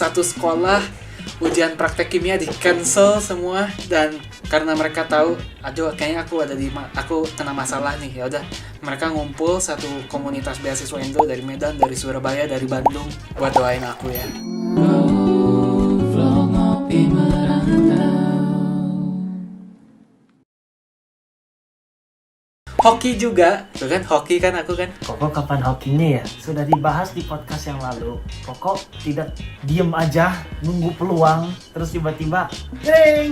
satu sekolah ujian praktek kimia di cancel semua, dan karena mereka tahu aduh kayaknya aku kena masalah nih, ya udah mereka ngumpul satu komunitas beasiswa Indo dari Medan, dari Surabaya, dari Bandung buat doain aku ya. Hoki juga, tuh kan hoki kan aku kan. Koko kapan hokinya ya? Sudah dibahas di podcast yang lalu. Koko tidak diem aja nunggu peluang, terus tiba-tiba,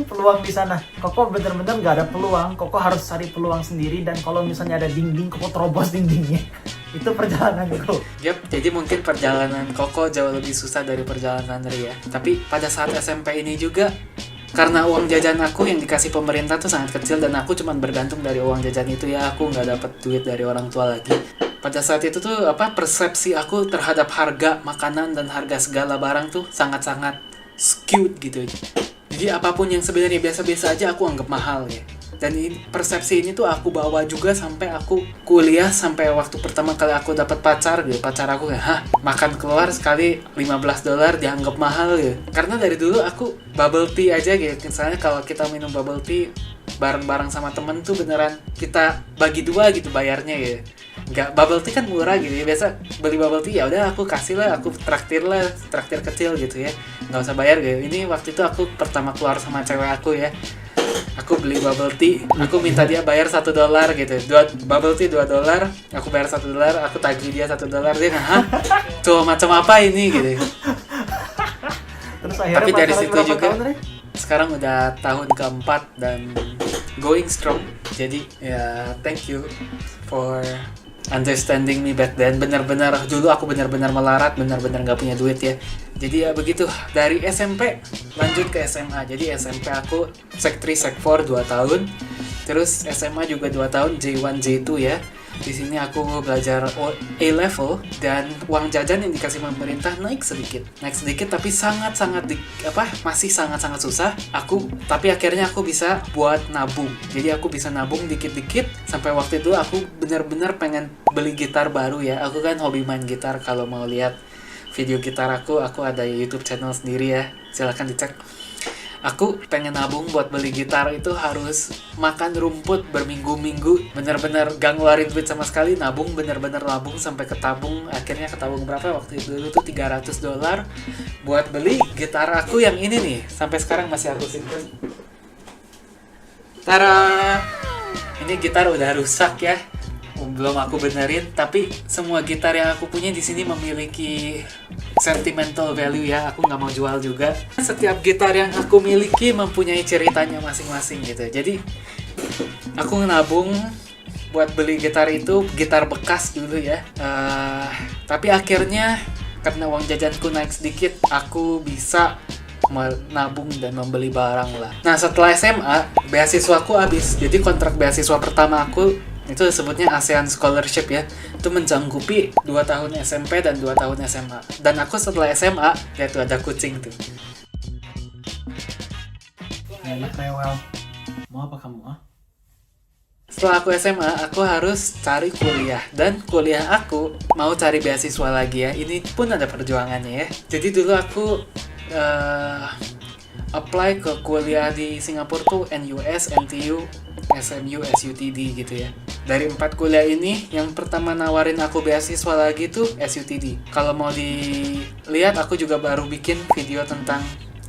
peluang di sana. Koko bener-bener nggak ada peluang. Koko harus cari peluang sendiri, dan kalau misalnya ada dinding, Koko terobos dindingnya. Itu perjalanan Koko. Yap, jadi mungkin perjalanan Koko jauh lebih susah dari perjalanan Ria. Tapi pada saat SMP ini juga, karena uang jajan aku yang dikasih pemerintah tuh sangat kecil dan aku cuma bergantung dari uang jajan itu ya, aku nggak dapat duit dari orang tua lagi. Pada saat itu tuh persepsi aku terhadap harga makanan dan harga segala barang tuh sangat-sangat skewed gitu. Jadi apapun yang sebenarnya biasa-biasa aja aku anggap mahal ya. Dan persepsi ini tuh aku bawa juga sampai aku kuliah, sampai waktu pertama kali aku dapat pacar gitu. Pacar aku kayak, makan keluar sekali $15 dianggap mahal gitu. Karena dari dulu aku bubble tea aja gitu. Misalnya kalau kita minum bubble tea bareng-bareng sama temen tuh beneran kita bagi dua gitu bayarnya gitu. Nggak, bubble tea kan murah gitu ya. Biasa beli bubble tea ya udah aku kasih lah, aku traktir kecil gitu ya. Nggak usah bayar gitu. Ini waktu itu aku pertama keluar sama cewek aku ya. Aku beli bubble tea, aku minta dia bayar $1 gitu. Bubble tea $2, aku bayar $1, aku tagih dia $1, dia hah? Tuh macam apa ini gitu. Terus akhirnya tapi dari situ juga tahun, sekarang udah tahun keempat dan going strong. Jadi ya thank you for understanding me back then. Benar-benar dulu aku benar-benar melarat, benar-benar nggak punya duit ya. Jadi ya begitu, dari SMP lanjut ke SMA. Jadi SMP aku Sek 3, Sek 4 2 tahun. Terus SMA juga 2 tahun, J1, J2 ya. Di sini aku belajar A-level dan uang jajan yang dikasih pemerintah naik sedikit tapi masih sangat-sangat susah. Tapi akhirnya aku bisa buat nabung. Jadi aku bisa nabung dikit-dikit sampai waktu itu aku benar-benar pengen beli gitar baru ya. Aku kan hobi main gitar, kalau mau lihat video gitar aku ada YouTube channel sendiri ya, silahkan dicek. Aku pengen nabung buat beli gitar itu harus makan rumput berminggu-minggu, bener-bener gak ngeluarin duit sama sekali, nabung, bener-bener nabung sampai ketabung. Akhirnya ketabung berapa waktu itu? Dulu tuh $300 buat beli gitar aku yang ini nih, sampai sekarang masih aku simpen. Tara, ini gitar udah rusak ya, belum aku benerin, tapi semua gitar yang aku punya di sini memiliki sentimental value ya, aku nggak mau jual juga. Setiap gitar yang aku miliki mempunyai ceritanya masing-masing gitu. Jadi aku nabung buat beli gitar itu, gitar bekas dulu ya. Tapi akhirnya karena uang jajanku naik sedikit, aku bisa menabung dan membeli barang lah. Nah setelah SMA, beasiswaku habis. Jadi kontrak beasiswa pertama aku itu disebutnya ASEAN Scholarship ya. Itu mencangkupi 2 tahun SMP dan 2 tahun SMA. Dan aku setelah SMA, ya tuh ada kucing tuh. Enak rewel. Mau apa kamu? Setelah aku SMA, aku harus cari kuliah. Dan kuliah aku mau cari beasiswa lagi ya. Ini pun ada perjuangannya ya. Jadi dulu aku apply ke kuliah di Singapura tuh NUS, NTU, SMU, SUTD gitu ya. Dari 4 kuliah ini, yang pertama nawarin aku beasiswa lagi tuh SUTD. Kalau mau dilihat, aku juga baru bikin video tentang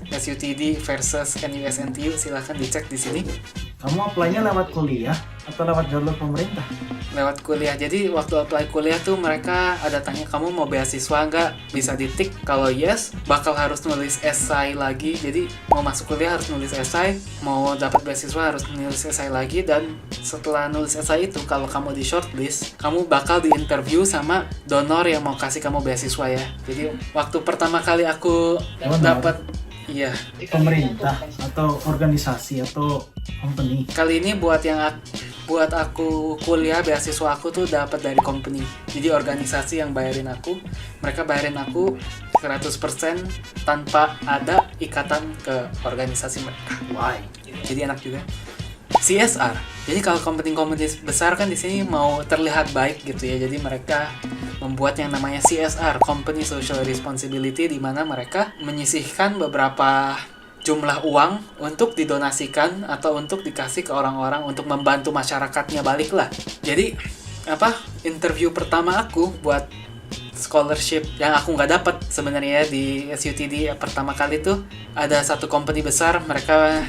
SUTD versus NUS, NTU, silahkan dicek di sini. Kamu apply-nya lewat kuliah atau lewat jalur pemerintah? Lewat kuliah. Jadi waktu apply kuliah tuh mereka ada tanya kamu mau beasiswa nggak? Bisa ditik. Kalau yes, bakal harus nulis esai lagi. Jadi mau masuk kuliah harus nulis esai, mau dapat beasiswa harus nulis esai lagi. Dan setelah nulis esai itu, kalau kamu di shortlist, kamu bakal diinterview sama donor yang mau kasih kamu beasiswa ya. Jadi waktu pertama kali aku dapat, iya, pemerintah atau organisasi atau company. kali ini buat aku kuliah, beasiswa aku tuh dapat dari company. Jadi organisasi yang bayarin aku, mereka bayarin aku 100% tanpa ada ikatan ke organisasi mereka. Why? Jadi enak juga. CSR. Jadi kalau company-company besar kan di sini mau terlihat baik gitu ya. Jadi mereka membuat yang namanya CSR, Company Social Responsibility, di mana mereka menyisihkan beberapa jumlah uang untuk didonasikan atau untuk dikasih ke orang-orang untuk membantu masyarakatnya balik lah. Jadi interview pertama aku buat scholarship yang aku nggak dapat sebenarnya di SUTD pertama kali tuh, ada satu company besar, mereka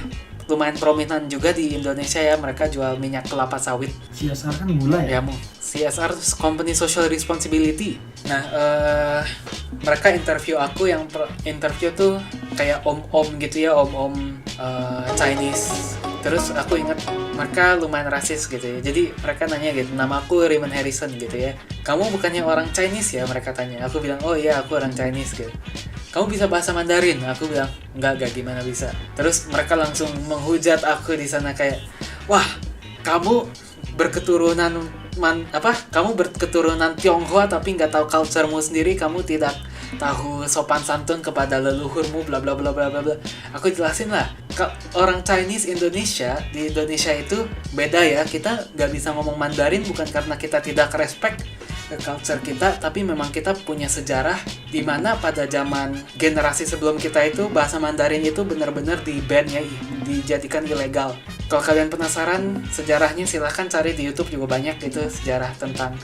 lumayan prominent juga di Indonesia ya, mereka jual minyak kelapa sawit. CSR kan gula ya? Ya, CSR Company Social Responsibility. Nah, mereka interview aku, yang interview tuh kayak om-om gitu ya, om-om Chinese. Terus aku ingat mereka lumayan rasis gitu ya. Jadi mereka nanya gitu, nama aku Raymond Harrison gitu ya. Kamu bukannya orang Chinese ya? Mereka tanya. Aku bilang, oh iya aku orang Chinese gitu. Kamu bisa bahasa Mandarin? Aku bilang, enggak gimana bisa. Terus mereka langsung menghujat aku di sana kayak, wah kamu berketurunan kamu berketurunan Tionghoa tapi nggak tahu culture-mu sendiri, kamu tidak tahu sopan santun kepada leluhurmu, bla bla bla bla bla bla. Aku jelasin lah, orang Chinese di Indonesia itu beda ya. Kita nggak bisa ngomong Mandarin bukan karena kita tidak respect ke culture kita, tapi memang kita punya sejarah di mana pada zaman generasi sebelum kita itu bahasa Mandarin itu benar-benar di-ban ya, dijadikan ilegal. Kalau kalian penasaran sejarahnya, silahkan cari di YouTube, juga banyak itu sejarah tentang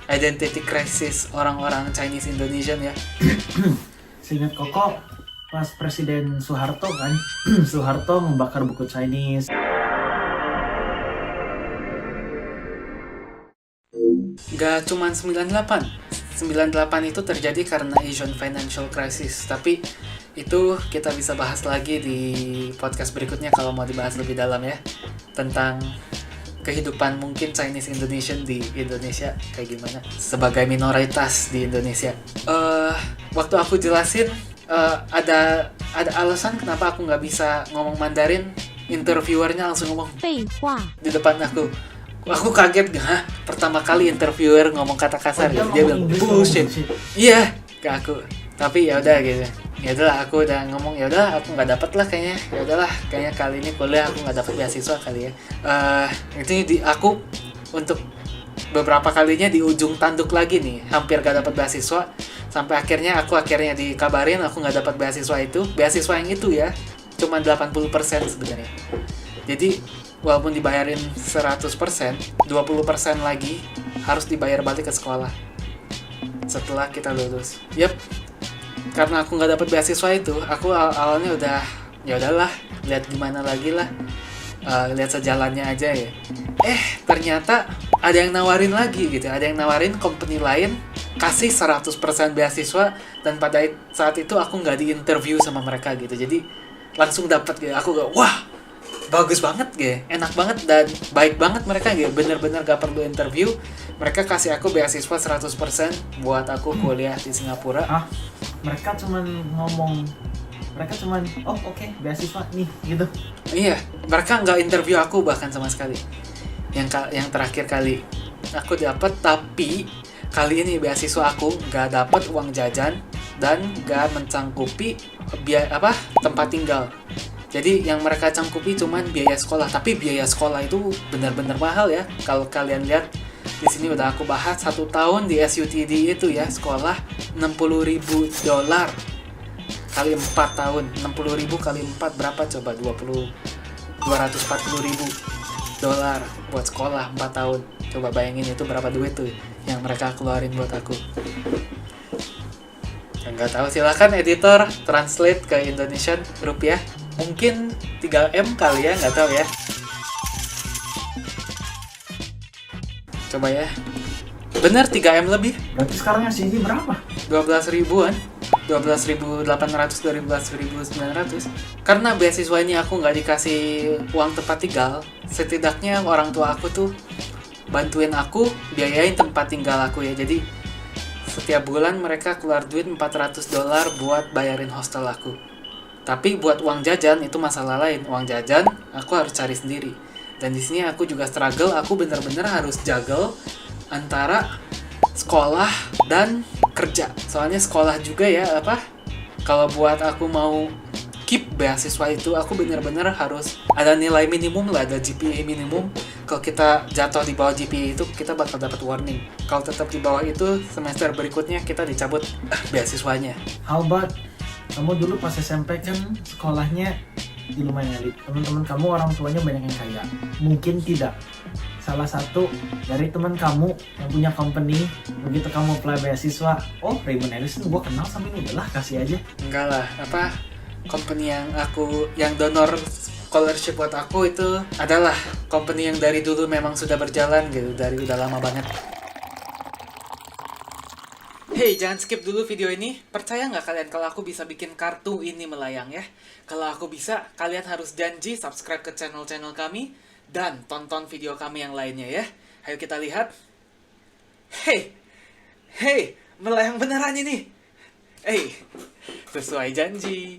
identity crisis orang-orang Chinese Indonesian ya. Seingat Koko pas Presiden Soeharto kan, Soeharto membakar buku Chinese. Gak cuman 98 itu terjadi karena Asian Financial Crisis, tapi itu kita bisa bahas lagi di podcast berikutnya kalau mau dibahas lebih dalam ya, tentang kehidupan mungkin Chinese Indonesian di Indonesia kayak gimana sebagai minoritas di Indonesia. Waktu aku jelasin ada alasan kenapa aku nggak bisa ngomong Mandarin, interviewernya langsung ngomong di depan aku. Aku kaget, pertama kali interviewer ngomong kata kasar gitu. Dia bilang bullshit. Iya ke aku. Tapi ya udah gitu. Ya udahlah, aku udah ngomong, ya udah aku nggak dapet lah kayaknya. Ya udahlah, kayaknya kali ini kuliah aku nggak dapet beasiswa kali ya. Itu aku untuk beberapa kalinya di ujung tanduk lagi nih, hampir gak dapet beasiswa. Sampai akhirnya dikabarin aku nggak dapet beasiswa itu. Beasiswa yang itu ya cuma 80% sebenarnya. Jadi walaupun dibayarin 100%, 20% lagi harus dibayar balik ke sekolah setelah kita lulus. Karena aku nggak dapet beasiswa itu, aku awalnya udah ya udahlah, lihat gimana lagi lah, lihat sejalannya aja ya. Ternyata ada yang nawarin lagi gitu, ada yang nawarin company lain kasih 100% beasiswa, dan pada saat itu aku nggak diinterview sama mereka gitu. Jadi langsung dapat gitu. Aku wah, bagus banget gitu, enak banget dan baik banget mereka gitu, bener-bener gak perlu interview. Mereka kasih aku beasiswa 100% buat aku kuliah di Singapura. Mereka cuman oke, beasiswa nih gitu. Iya, mereka nggak interview aku bahkan sama sekali. Yang terakhir kali aku dapat, tapi kali ini beasiswa aku nggak dapat uang jajan dan nggak mencangkupi tempat tinggal. Jadi yang mereka cangkupi cuman biaya sekolah, tapi biaya sekolah itu benar-benar mahal ya. Kalau kalian lihat di sini udah aku bahas, 1 tahun di SUTD itu ya sekolah $60,000 kali 4 tahun. 60,000 kali 4 berapa coba? $240,000 buat sekolah 4 tahun. Coba bayangin itu berapa duit tuh yang mereka keluarin buat aku. Nggak tahu, silakan editor translate ke Indonesian rupiah. Mungkin 3M kali ya, nggak tahu ya. Coba ya. Bener 3M lebih. Berarti sekarang SUTD berapa? 12.000-an. 12.800, 12.900. Karena beasiswa ini aku nggak dikasih uang tempat tinggal, setidaknya orang tua aku tuh bantuin aku biayain tempat tinggal aku ya. Jadi setiap bulan mereka keluar duit $400 buat bayarin hostel aku. Tapi buat uang jajan itu masalah lain. Uang jajan aku harus cari sendiri. Dan di sini aku juga struggle. Aku bener-bener harus juggle antara sekolah dan kerja. Soalnya sekolah juga ya kalau buat aku mau skip beasiswa itu, aku bener-bener harus ada nilai minimum lah, ada GPA minimum. Kalau kita jatuh di bawah GPA itu, kita bakal dapat warning. Kalau tetap di bawah itu, semester berikutnya kita dicabut beasiswanya. How about kamu dulu pas SMP kan sekolahnya di lumayan elit. Teman-teman kamu orang tuanya banyak yang kaya. Mungkin tidak. Salah satu dari teman kamu yang punya company, begitu kamu apply beasiswa, oh Raymond Ellison gue kenal sama ini, udahlah kasih aja. Enggak lah, company yang donor scholarship buat aku itu adalah company yang dari dulu memang sudah berjalan gitu, dari udah lama banget. Hey, jangan skip dulu video ini. Percaya nggak kalian kalau aku bisa bikin kartu ini melayang ya? Kalau aku bisa, kalian harus janji subscribe ke channel-channel kami dan tonton video kami yang lainnya ya. Ayo kita lihat. Hey, melayang beneran ini. Sesuai janji.